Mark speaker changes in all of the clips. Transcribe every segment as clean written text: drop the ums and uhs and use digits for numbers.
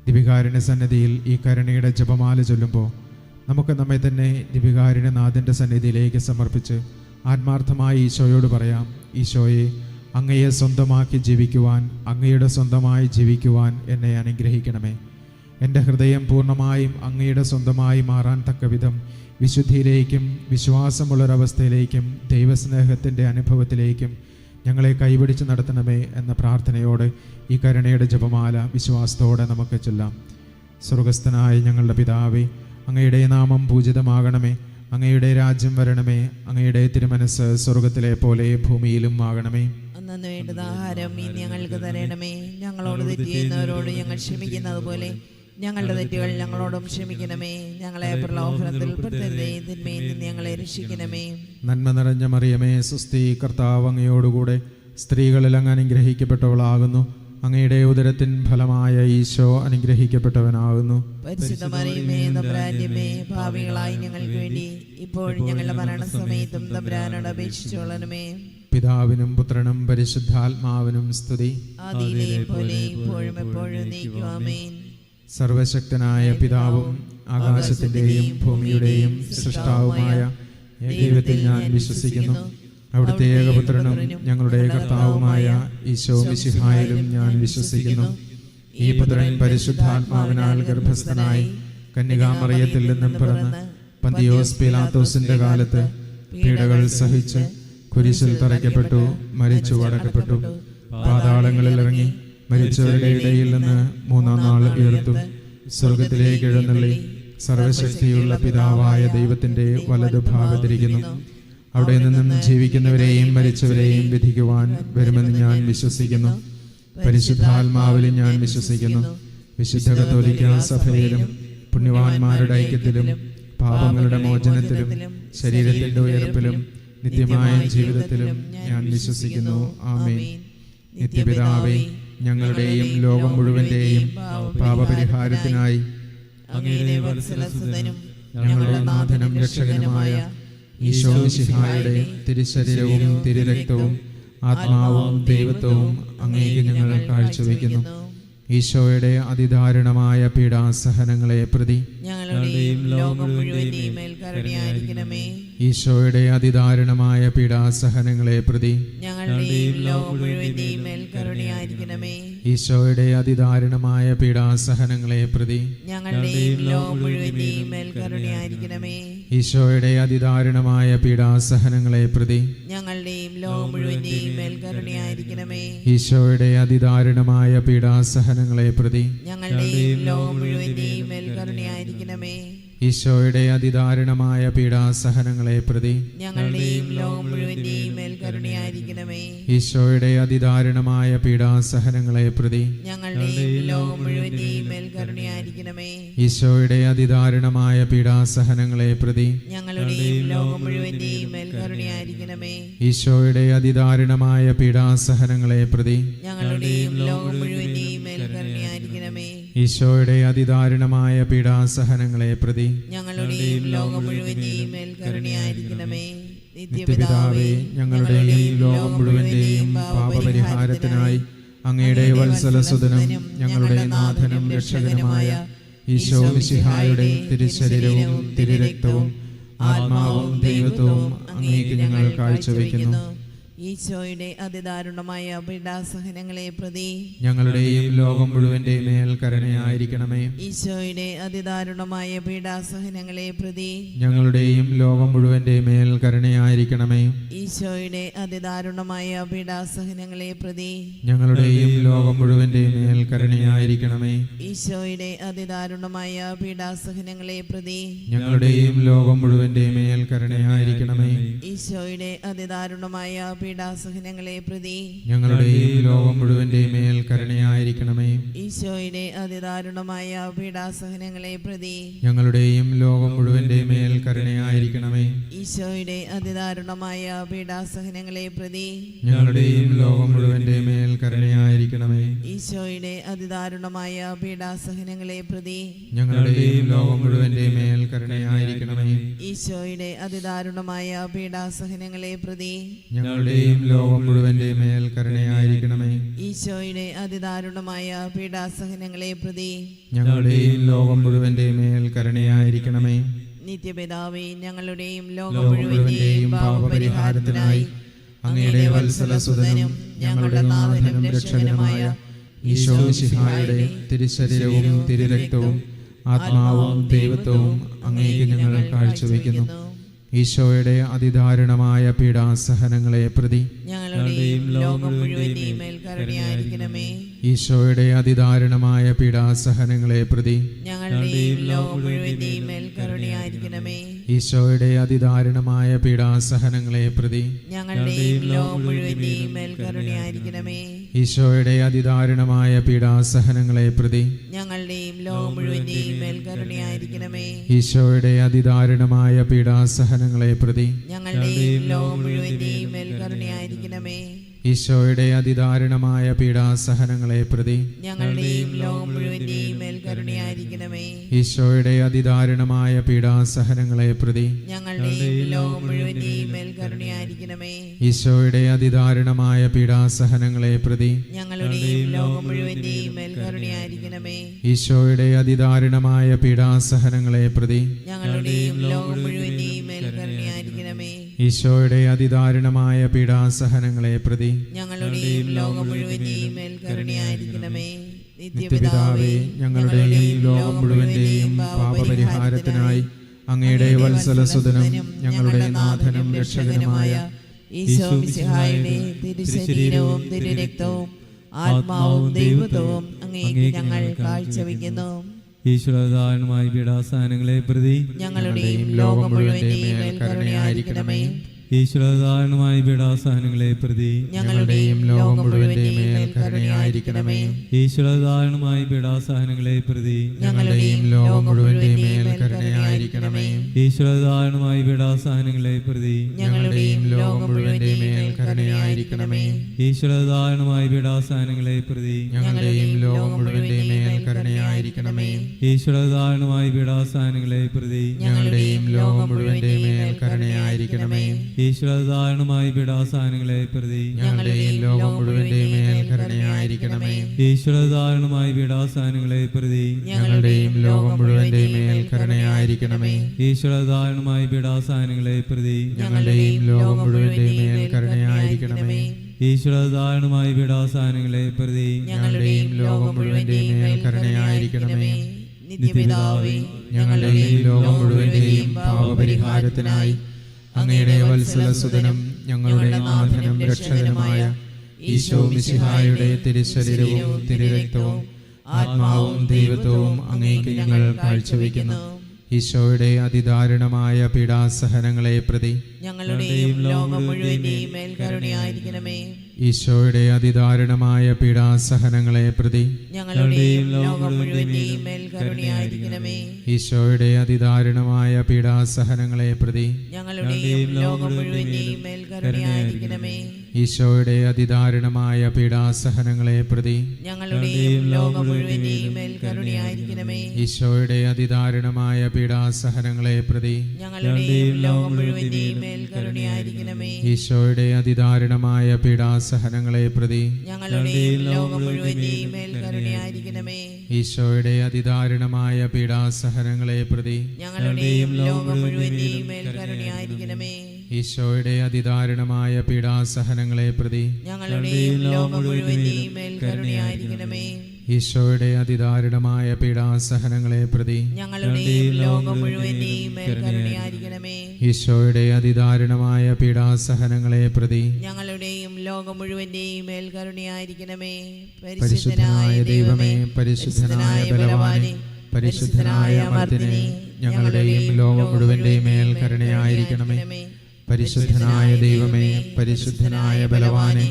Speaker 1: ദിവികാരുണ്യ സന്നിധിയിൽ ഈ കരുണയുടെ ജപമാല ചൊല്ലുമ്പോൾ നമുക്ക് നമ്മെ തന്നെ ദിവികാരുണ്യനാഥൻ്റെ സന്നിധിയിലേക്ക് സമർപ്പിച്ച് ആത്മാർത്ഥമായി ഈശോയോട് പറയാം: ഈശോയെ, അങ്ങയെ സ്വന്തമാക്കി ജീവിക്കുവാൻ, അങ്ങയുടെ സ്വന്തമായി ജീവിക്കുവാൻ എന്നെ അനുഗ്രഹിക്കണമേ. എൻ്റെ ഹൃദയം പൂർണ്ണമായും അങ്ങയുടെ സ്വന്തമായി മാറാൻ തക്കവിധം വിശുദ്ധിയിലേക്കും വിശ്വാസമുള്ളൊരവസ്ഥയിലേക്കും ദൈവസ്നേഹത്തിൻ്റെ അനുഭവത്തിലേക്കും ഞങ്ങളെ കൈപിടിച്ച് നടത്തണമേ എന്ന പ്രാർത്ഥനയോടെ ഈ കരുണയുടെ ജപമാല വിശ്വാസത്തോടെ നമുക്ക് ചൊല്ലാം. സ്വർഗസ്ഥനായ ഞങ്ങളുടെ പിതാവേ, അങ്ങയുടെ നാമം പൂജിതമാകണമേ. അങ്ങയുടെ രാജ്യം വരണമേ. അങ്ങയുടെ തിരുമനസ് സ്വർഗത്തിലെ പോലെ ഭൂമിയിലും ആകണമേ.
Speaker 2: അന്നു വേണ്ടുന്ന ആഹാരം ഇനി ഞങ്ങൾക്ക് തരണമേ. ഞങ്ങളോട് തെറ്റ് ചെയ്യുന്നവരോട് ഞങ്ങൾ ക്ഷമിക്കുന്നത് പോലെ ഞങ്ങളുടെ തെറ്റുകൾ ഞങ്ങളോടും ക്ഷമിക്കണമേ. ഞങ്ങളെ പ്രലോഭനത്തിൽ പെടുത്തരുതേ, തിന്മയിൽ നിന്ന് ഞങ്ങളെ രക്ഷിക്കണമേ.
Speaker 1: നന്മ നിറഞ്ഞ മറിയമേ, സ്വസ്തി, കർത്താവ് അങ്ങയോടുകൂടെ സ്ത്രീകളിൽ അങ്ങ് അനുഗ്രഹിക്കപ്പെട്ടവളാകുന്നു. അങ്ങയുടെ ഉദരത്തിൻ ഫലമായ ഈശോ അനുഗ്രഹിക്കപ്പെട്ടവനാകുന്നു.
Speaker 2: പരിശുദ്ധ മറിയമേ, തമ്പുരാന്റെ അമ്മേ, പാപികളായി ഞങ്ങൾക്ക് വേണ്ടി ഇപ്പോഴും ഞങ്ങളുടെ മരണസമയത്തും തമ്പുരാനോട് അപേക്ഷിച്ചുകൊള്ളണമേ.
Speaker 1: പിതാവിനും പുത്രനും പരിശുദ്ധാത്മാവിനും സ്തുതി.
Speaker 2: ആദിയിലെ പോലെ ഇപ്പോഴും എപ്പോഴും എന്നേക്കും ആമേൻ.
Speaker 1: സർവശക്തനായ പിതാവും ആകാശത്തിൻ്റെയും ഭൂമിയുടെയും സൃഷ്ടാവുമായ ദൈവത്തിൽ ഞാൻ വിശ്വസിക്കുന്നു. അവിടുത്തെ ഏകപുത്രനും ഞങ്ങളുടെ കർത്താവുമായ ഈശോ മിശിഹായിലും ഞാൻ വിശ്വസിക്കുന്നു. ഈ പുത്രൻ പരിശുദ്ധാത്മാവിനാൽ ഗർഭസ്ഥനായി കന്യകാമറിയത്തിൽ നിന്നും പിറന്ന് പന്തിയോസ് പീലാത്തോസിന്റെ കാലത്ത് പീഡകൾ സഹിച്ച് കുരിശിൽ തറയ്ക്കപ്പെട്ടു, മരിച്ചു അടക്കപ്പെട്ടു, പാതാളങ്ങളിൽ ഇറങ്ങി മരിച്ചവരുടെ ഇടയിൽ നിന്ന് മൂന്നാം നാൾ ഉയർത്തു, സ്വർഗത്തിലേക്ക് എഴുന്നള്ളി സർവശക്തിയുള്ള പിതാവായ ദൈവത്തിന്റെ വലതുഭാഗത്തിരിക്കുന്നു. അവിടെ നിന്നും ജീവിക്കുന്നവരെയും മരിച്ചവരെയും വിധിക്കുവാൻ വരുമെന്ന് ഞാൻ വിശ്വസിക്കുന്നു. പരിശുദ്ധാത്മാവിലും ഞാൻ വിശ്വസിക്കുന്നു. വിശുദ്ധ കത്തോലിക്കാ സഭയിലും പുണ്യവാന്മാരുടെ ഐക്യത്തിലും പാപങ്ങളുടെ മോചനത്തിലും ശരീരത്തിന്റെ ഉയർപ്പിലും നിത്യമായ ജീവിതത്തിലും ഞാൻ വിശ്വസിക്കുന്നു. ആമേൻ. നിത്യപിതാവേ, ഞങ്ങളുടെയും ലോകം മുഴുവന്റെയും പാപപരിഹാരത്തിനായി അങ്ങയുടെ വത്സലസുതനും ഞങ്ങളുടെ നാഥനും രക്ഷകനുമായ ഈശോ മിശിഹായുടെ തിരുശരീരവും തിരുരക്തവും ആത്മാവും ദൈവത്വവും അങ്ങേക്ക് ഞങ്ങൾ കാഴ്ചവെക്കുന്നു. ഈശോയുടെ അതിദാരുണമായ പീഡാസഹനങ്ങളെ പ്രതി
Speaker 2: ഞങ്ങളുടെയും ലോകം മുഴുവന്റെയും മേൽ കരുണയായിരിക്കണമേ.
Speaker 1: ഈശോയുടെ അതിദാരുണമായ പീഡാസഹനങ്ങളെ പ്രതി
Speaker 2: ഞങ്ങളുടെയും ലോകം മുഴുവന്റെയും മേൽ കരുണയായിരിക്കണമേ.
Speaker 1: ഈശോയുടെ അതിദാരുണമായ പീഡാസഹനങ്ങളെ പ്രതി
Speaker 2: ഞങ്ങളുടെയും ലോകം മുഴുവന്റെയും മേൽ കരുണയായിരിക്കണമേ.
Speaker 1: ഈശോയുടെ അതിദാരുണമായ പീഡാസഹനങ്ങളെ പ്രതി
Speaker 2: ഞങ്ങളുടെയും ലോകം മുഴുവന്റെയും മേൽ കരുണയായിരിക്കണമേ.
Speaker 1: ഈശോയുടെ അതിദാരുണമായ പീഡാസഹനങ്ങളെ പ്രതി
Speaker 2: ഞങ്ങളുടെയും ലോകം മുഴുവന്റെയും മേൽ കരുണയായിരിക്കണമേ.
Speaker 1: ഈശോയുടെ അതിദാരുണമായ പീഡാസഹനങ്ങളെ പ്രതി
Speaker 2: ഞങ്ങളുടെയും ലോകം മുഴുവന്റെയും മേൽ കരുണയായിരിക്കണമേ.
Speaker 1: ഈശോയുടെ അതിദാരുണമായ പീഡാസഹനങ്ങളെ പ്രതി
Speaker 2: ഞങ്ങളുടെയും ലോകം മുഴുവന്റെയും മേൽ കരുണയായിരിക്കണമേ.
Speaker 1: ഈശോയുടെ അതിദാരുണമായ പീഡാസഹനങ്ങളെ പ്രതി
Speaker 2: ഞങ്ങളുടെയും ലോകം മുഴുവന്റെയും മേൽ കരുണയായിരിക്കണമേ.
Speaker 1: ഈശോയുടെ അതിദാരുണമായ പീഡാസഹനങ്ങളെ പ്രതി
Speaker 2: ഞങ്ങളുടെയും ലോകം മുഴുവന്റെയും മേൽ കരുണയായിരിക്കണമേ.
Speaker 1: ഈശോയുടെ അതിദാരുണമായ പീഡാസഹനങ്ങളെ പ്രതി
Speaker 2: ഞങ്ങളുടെയും ലോകം മുഴുവന്റെയും മേൽ കരുണയായിരിക്കണമേ.
Speaker 1: നിത്യപിതാവേ, ഞങ്ങളുടെയും ലോകം മുഴുവന്റെയും പാപപരിഹാരത്തിനായി അങ്ങയുടെ വത്സലസുതനും ഞങ്ങളുടെ നാഥനും രക്ഷകനുമായ ഈശോ മിശിഹായുടെ തിരുശരീരവും തിരുരക്തവും ആത്മാവും ദൈവത്വവും അങ്ങേക്ക് ഞങ്ങൾ കാഴ്ചവെക്കുന്നു.
Speaker 2: ഈശോയുടെ അതിദാരുണമായ പീഡാസഹനങ്ങളെ പ്രതി
Speaker 1: ഞങ്ങളുടെയും ലോകം മുഴുവന്റെയും മേൽ കരുണയായിരിക്കണമേ.
Speaker 2: ഈശോയുടെ അതിദാരുണമായ പീഡാസഹനങ്ങളെ പ്രതി
Speaker 1: ഞങ്ങളുടെയും ലോകം മുഴുവന്റെയും മേൽ കരുണയായിരിക്കണമേ.
Speaker 2: ഈശോയുടെ അതിദാരുണമായ പീഡാസഹനങ്ങളെ പ്രതി
Speaker 1: ഞങ്ങളുടെയും ലോകം മുഴുവന്റെയും മേൽ കരുണയായിരിക്കണമേ.
Speaker 2: ഈശോയുടെ അതിദാരുണമായ പീഡാസഹനങ്ങളെ പ്രതി
Speaker 1: ഞങ്ങളുടെയും ലോകം മുഴുവന്റെയും മേൽ കരുണയായിരിക്കണമേ.
Speaker 2: ഈശോയുടെ അതിദാരുണമായ പീഡാസഹനങ്ങളെ പ്രതി
Speaker 1: ഞങ്ങളുടെയും ലോകം മുഴുവന്റെയും മേൽ കരുണയായിരിക്കണമേ.
Speaker 2: ഈശോയുടെ അതിദാരുണമായ പീഡാസഹനങ്ങളെ പ്രതി
Speaker 1: ഞങ്ങളുടെയും ലോകം മുഴുവന്റെയും മേൽ കരുണയായിരിക്കണമേ.
Speaker 2: ഈശോയുടെ അതിദാരുണമായ പീഡാസഹനങ്ങളെ പ്രതി
Speaker 1: ഞങ്ങളുടെയും ലോകം മുഴുവന്റെയും മേൽ കരുണയായിരിക്കണമേ.
Speaker 2: ഈശോയുടെ അതിദാരുണമായ പീഡാസഹനങ്ങളെ പ്രതി
Speaker 1: ഞങ്ങളുടെയും ലോകം മുഴുവന്റെയും മേൽ കരുണയായിരിക്കണമേ.
Speaker 2: ഈശോയുടെ അതിദാരുണമായ പീഡാസഹനങ്ങളെ പ്രതി
Speaker 1: ഞങ്ങളുടെയും ഞങ്ങളുടെയും ലോകം മുഴുവന്റെയും മേൽ കരുണയായിരിക്കണമേ.
Speaker 2: ഈശോയുടെ അതിദാരുണമായ പീഡാസഹനങ്ങളെ പ്രതി
Speaker 1: ഞങ്ങളുടെയും ലോകം മുഴുവന്റെയും മേൽ കരുണയായിരിക്കണമേ.
Speaker 2: നിത്യപിതാവേ, ഞങ്ങളുടെയും ലോകം മുഴുവന്റെയും പാപപരിഹാരത്തിനായി അങ്ങയുടെ വത്സലസുതനും ഞങ്ങളുടെ നാഥനും രക്ഷകനുമായ
Speaker 1: ഈശോ മിശിഹായുടെ തിരുശരീരവും തിരുരക്തവും ആത്മാവും ദൈവത്വവും അങ്ങേക്ക് ഞങ്ങൾ കാഴ്ചവെക്കുന്നു. ഈശോയുടെ അതിദാരുണമായ പീഡാസഹനങ്ങളെ പ്രതി
Speaker 2: ഞങ്ങളുടെയും ലോകം മുഴുവന്റെയും മേൽ കരുണയായിരിക്കണമേ.
Speaker 1: ഈശോയുടെ അതിദാരുണമായ പീഡാസഹനങ്ങളെ പ്രതി
Speaker 2: ഞങ്ങളുടെയും ലോകം മുഴുവന്റെയും മേൽ കരുണയായിരിക്കണമേ.
Speaker 1: ഈശോയുടെ അതിദാരുണമായ പീഡാസഹനങ്ങളെ പ്രതി
Speaker 2: ഞങ്ങളുടെയും ലോകം മുഴുവന്റെയും മേൽ കരുണയായിരിക്കണമേ.
Speaker 1: ഈശോയുടെ അതിദാരുണമായ പീഡാസഹനങ്ങളെ പ്രതി
Speaker 2: ഞങ്ങളുടെയും ലോകം മുഴുവന്റെയും മേൽ കരുണയായിരിക്കണമേ.
Speaker 1: ഈശോയുടെ അതിദാരുണമായ പീഡാസഹനങ്ങളെ പ്രതി
Speaker 2: ഞങ്ങളുടെയും ലോകം മുഴുവന്റെയും മേൽ കരുണയായിരിക്കണമേ.
Speaker 1: ഈശോയുടെ അതിദാരുണമായ പീഡാസഹനങ്ങളെ പ്രതി
Speaker 2: ഞങ്ങളുടെയും ലോകം മുഴുവന്റെയും മേൽ കരുണയായിരിക്കണമേ.
Speaker 1: ഈശോയുടെ അതിദാരുണമായ പീഡാസഹനങ്ങളെ പ്രതി
Speaker 2: ഞങ്ങളുടെയും ലോകം മുഴുവന്റെയും മേൽ കരുണയായിരിക്കണമേ.
Speaker 1: ഈശോയുടെ അതിദാരുണമായ പീഡാസഹനങ്ങളെ പ്രതി
Speaker 2: ഞങ്ങളുടെയും ലോകം മുഴുവന്റെയും മേൽ കരുണയായിരിക്കണമേ.
Speaker 1: ഈശോയുടെ അതിദാരുണമായ പീഡാസഹനങ്ങളെ പ്രതി
Speaker 2: ഞങ്ങളുടെയും ലോകം മുഴുവന്റെയും മേൽ കരുണയായിരിക്കണമേ.
Speaker 1: ഈശോയുടെ അതിദാരുണമായ പീഡാസഹനങ്ങളെ പ്രതി
Speaker 2: ഞങ്ങളുടെയും ലോകം മുഴുവന്റെയും മേൽ കരുണയായിരിക്കണമേ.
Speaker 1: നിത്യപിതാവേ, ഞങ്ങളുടെയും ലോകം മുഴുവന്റെയും പാപപരിഹാരത്തിനായി അങ്ങയുടെ വത്സലസുതനും ഞങ്ങളുടെ നാഥനും രക്ഷകനുമായ
Speaker 2: ഈശോ മിശിഹായുടെ തിരുശരീരവും തിരുരക്തവും ആത്മാവും ദൈവത്വവും അങ്ങേക്ക് ഞങ്ങൾ കാഴ്ചവെക്കുന്നു.
Speaker 3: ഈശ്വരദാനമായ പീഡാസഹനങ്ങളെ പ്രതി
Speaker 2: ഞങ്ങളുടെയും ലോകം മുഴുവന്റെയും മേൽ കരുണയായിരിക്കണമേ.
Speaker 3: ഈശ്വരദാനമായ പീഡാസഹനങ്ങളെ പ്രതി
Speaker 2: ഞങ്ങളുടെയും ലോകം മുഴുവന്റെയും മേൽ കരുണയായിരിക്കണമേ.
Speaker 3: ഈശ്വരദാനമായ പീഡാസഹനങ്ങളെ പ്രതി
Speaker 2: ഞങ്ങളുടെയും ലോകം മുഴുവന്റെയും മേൽ കരുണയായിരിക്കണമേ.
Speaker 3: ഈശ്വരദാനമായ പീഡാസഹനങ്ങളെ പ്രതി
Speaker 2: ഞങ്ങളുടെയും ലോകം മുഴുവന്റെയും മേൽ കരുണയായിരിക്കണമേ.
Speaker 3: ഈശ്വരദാനമായ പീഡാസഹനങ്ങളെ പ്രതി
Speaker 1: ഞങ്ങളുടെയും ലോകം മുഴുവന്റെയും മേൽ കരുണയായിരിക്കണമേ.
Speaker 3: ഈശ്വരദാനമായ പീഡാസഹനങ്ങളെ പ്രതി
Speaker 1: ഞങ്ങളുടെയും ലോകം മുഴുവന്റെയും മേൽ കരുണയായിരിക്കണമേ.
Speaker 3: ഈശ്വരദാനമായ പീഡാസഹനങ്ങളെ പ്രതി
Speaker 1: ഞങ്ങളുടെയും ലോകം മുഴുവന്റെയും മേൽ കരുണയായിരിക്കണമേ.
Speaker 3: ഈശ്വരദാനമായ പീഡാസഹനങ്ങളെ പ്രതി
Speaker 1: ഞങ്ങളുടെയും ലോകം മുഴുവന്റെയും മേൽ കരുണയായിരിക്കണമേ.
Speaker 3: ഈശ്വരദാനമായ പീഡാസഹനങ്ങളെ പ്രതി
Speaker 1: ഞങ്ങളുടെയും ലോകം മുഴുവന്റെയും മേൽ കരുണയായിരിക്കണമേ.
Speaker 3: ഈശ്വരദാനമായ പീഡാസഹനങ്ങളെ പ്രതി
Speaker 2: ഞങ്ങളുടെയും ലോകം മുഴുവന്റെയും മേൽ കരുണയായിരിക്കണമേ. നിത്യപിതാവേ,
Speaker 1: ഞങ്ങളുടെയും ലോകം മുഴുവന്റെയും പാപപരിഹാരത്തിനായി അങ്ങയുടെ വത്സലസുതനും ഞങ്ങളുടെ നാഥനും രക്ഷകനുമായ ഈശോ മിശിഹായുടെ തിരുശരീരവും തിരുരക്തവും ആത്മാവും ദൈവത്വവും അങ്ങേക്ക് ഞങ്ങൾ കാഴ്ചവെക്കുന്നു. ഈശോയുടെ അതിദാരുണമായ പീഡാസഹനങ്ങളെ പ്രതി
Speaker 2: ഞങ്ങളുടെയും ലോകം മുഴുവന്റെയും മേൽ കരുണയായിരിക്കണമേ.
Speaker 1: ഈശോയുടെ അതിദാരുണമായ പീഡാസഹനങ്ങളെ പ്രതി
Speaker 2: ഞങ്ങളുടെയും ലോകം മുഴുവന്റെയും മേൽ കരുണയായിരിക്കണമേ.
Speaker 1: ഈശോയുടെ അതിദാരുണമായ പീഡാസഹനങ്ങളെ പ്രതി
Speaker 2: ഞങ്ങളുടെയും ലോകം മുഴുവന്റെയും മേൽ കരുണയായിരിക്കണമേ.
Speaker 1: ഈശോയുടെ അതിദാരുണമായ പീഡാസഹനങ്ങളെ പ്രതി
Speaker 2: ഞങ്ങളുടെയും ലോകം മുഴുവന്റെയും മേൽ കരുണയായിരിക്കണമേ.
Speaker 1: ഈശോയുടെ അതിദാരുണമായ പീഡാസഹനങ്ങളെ പ്രതി
Speaker 2: ഞങ്ങളുടെയും ലോകം മുഴുവന്റെയും മേൽ കരുണയായിരിക്കണമേ.
Speaker 1: ഈശോയുടെ അതിദാരുണമായ പീഡാസഹനങ്ങളെ പ്രതി
Speaker 2: ഞങ്ങളുടെയും ലോകം മുഴുവന്റെയും മേൽ കരുണയായിരിക്കണമേ.
Speaker 1: ഈശോയുടെ അതിദാരുണമായ പീഡാസഹനങ്ങളെ പ്രതി
Speaker 2: ഞങ്ങളുടെയും ലോകം മുഴുവന്റെയും മേൽ കരുണയായിരിക്കണമേ.
Speaker 1: ഈശോയുടെ അതിദാരുണമായ പീഡാസഹനങ്ങളെ പ്രതി
Speaker 2: ഞങ്ങളുടെയും ലോകം മുഴുവന്റെയും മേൽ കരുണയായിരിക്കണമേ.
Speaker 1: ഈശോയുടെ അതിദാരുണമായ പീഡാസഹനങ്ങളെ പ്രതി
Speaker 2: ഞങ്ങളുടെയും ലോകം മുഴുവന്റെയും മേൽ കരുണയായിരിക്കണമേ.
Speaker 1: ഈശോയുടെ അതിദാരുണമായ പീഡാസഹനങ്ങളെ പ്രതി
Speaker 2: ഞങ്ങളുടെയും ലോകം മുഴുവന്റെയും മേൽ കരുണയായിരിക്കണമേ.
Speaker 1: പരിശുദ്ധനായ ദൈവമേ, പരിശുദ്ധനായ ബലവാനെ, പരിശുദ്ധനായ അമർത്തിനെ, ഞങ്ങളുടെയും ലോകം മുഴുവന്റെയും മേൽ കരുണയായിരിക്കണമേ. പരിശുദ്ധനായ ദൈവമേ, പരിശുദ്ധനായ ബലവാനെ,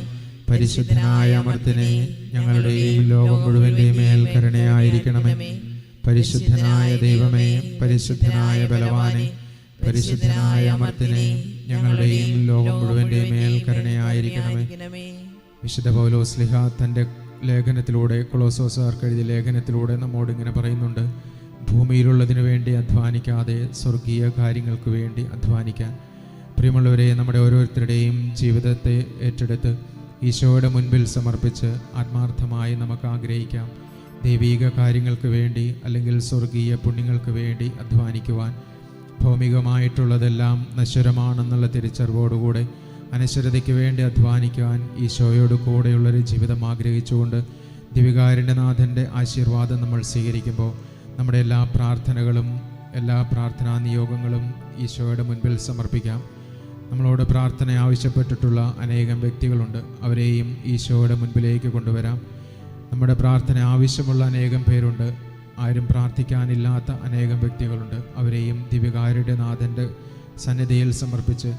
Speaker 1: പരിശുദ്ധനായ അമർത്തിനെ, ഞങ്ങളുടെയും ലോകം മുഴുവന്റെയും മേൽ കരുണയായിരിക്കണമേ. പരിശുദ്ധനായ ദൈവമേ, പരിശുദ്ധനായ ബലവാനെ, പരിശുദ്ധനായ അമർത്തിനെ, ഞങ്ങളുടെയും ലോകം മുഴുവന്റെയും മേൽ കരുണയായിരിക്കണമേ. വിശുദ്ധ പൗലോസ്ലീഹ തൻ്റെ ലേഖനത്തിലൂടെ, കൊളോസോസുകാർക്ക് എഴുതിയ ലേഖനത്തിലൂടെ നമ്മോട് ഇങ്ങനെ പറയുന്നുണ്ട്: ഭൂമിയിലുള്ളതിനു വേണ്ടി അധ്വാനിക്കാതെ സ്വർഗീയ കാര്യങ്ങൾക്ക് വേണ്ടി അധ്വാനിക്കാൻ. പ്രിയമുള്ളവരെ, നമ്മുടെ ഓരോരുത്തരുടെയും ജീവിതത്തെ ഏറ്റെടുത്ത് ഈശോയുടെ മുൻപിൽ സമർപ്പിച്ച് ആത്മാർത്ഥമായി നമുക്ക് ആഗ്രഹിക്കാം. ദൈവീക കാര്യങ്ങൾക്ക് വേണ്ടി അല്ലെങ്കിൽ സ്വർഗീയ പുണ്യങ്ങൾക്ക് വേണ്ടി അധ്വാനിക്കുവാൻ. ഭൗമികമായിട്ടുള്ളതെല്ലാം നശ്വരമാണെന്നുള്ള തിരിച്ചറിവോടുകൂടെ അനശ്വരതയ്ക്ക് വേണ്ടി അധ്വാനിക്കുവാൻ ഈശോയോട് കൂടെയുള്ളൊരു ജീവിതം ആഗ്രഹിച്ചുകൊണ്ട് ദിവികാരുണ്യനാഥൻ്റെ ആശീർവാദം നമ്മൾ സ്വീകരിക്കുമ്പോൾ നമ്മുടെ എല്ലാ പ്രാർത്ഥനകളും എല്ലാ പ്രാർത്ഥനാ നിയോഗങ്ങളും ഈശോയുടെ മുൻപിൽ സമർപ്പിക്കാം. നമ്മളോട് പ്രാർത്ഥന ആവശ്യപ്പെട്ടിട്ടുള്ള അനേകം വ്യക്തികളുണ്ട്. അവരെയും ഈശോയുടെ മുൻപിലേക്ക് കൊണ്ടുവരാം. നമ്മുടെ പ്രാർത്ഥന ആവശ്യമുള്ള അനേകം പേരുണ്ട്. ആരും പ്രാർത്ഥിക്കാനില്ലാത്ത അനേകം വ്യക്തികളുണ്ട്. അവരെയും ദിവികാരുണ്യനാഥൻ്റെ സന്നിധിയിൽ സമർപ്പിച്ച്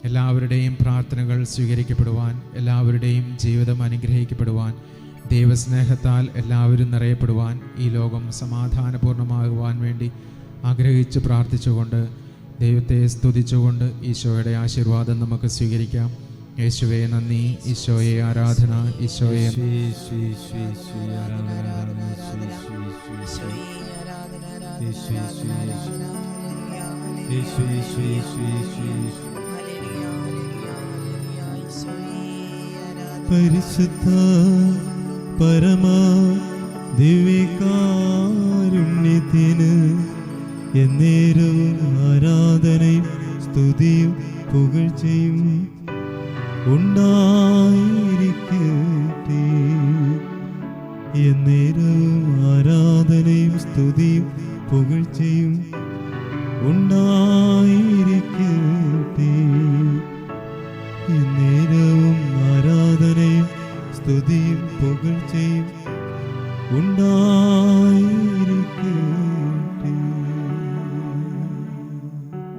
Speaker 1: എല്ലാവരുടെയും പ്രാർത്ഥനകൾ സ്വീകരിക്കപ്പെടുവാൻ, എല്ലാവരുടെയും ജീവിതം അനുഗ്രഹിക്കപ്പെടുവാൻ, ദൈവസ്നേഹത്താൽ എല്ലാവരും നിറയപ്പെടുവാൻ, ഈ ലോകം സമാധാനപൂർണ്ണമാകുവാൻ വേണ്ടി ആഗ്രഹിച്ച് പ്രാർത്ഥിച്ചുകൊണ്ട് ദൈവത്തെ സ്തുതിച്ചുകൊണ്ട് ഈശോയുടെ ആശീർവാദം നമുക്ക് സ്വീകരിക്കാം. യേശുവേ നന്ദി, ഈശോയെ ആരാധന, ഈശോയെ
Speaker 4: പരിശുദ്ധ പരമ ദിവ്യകാരുണ്യത്തിന് എന്നേരവും ആരാധനയും സ്തുതി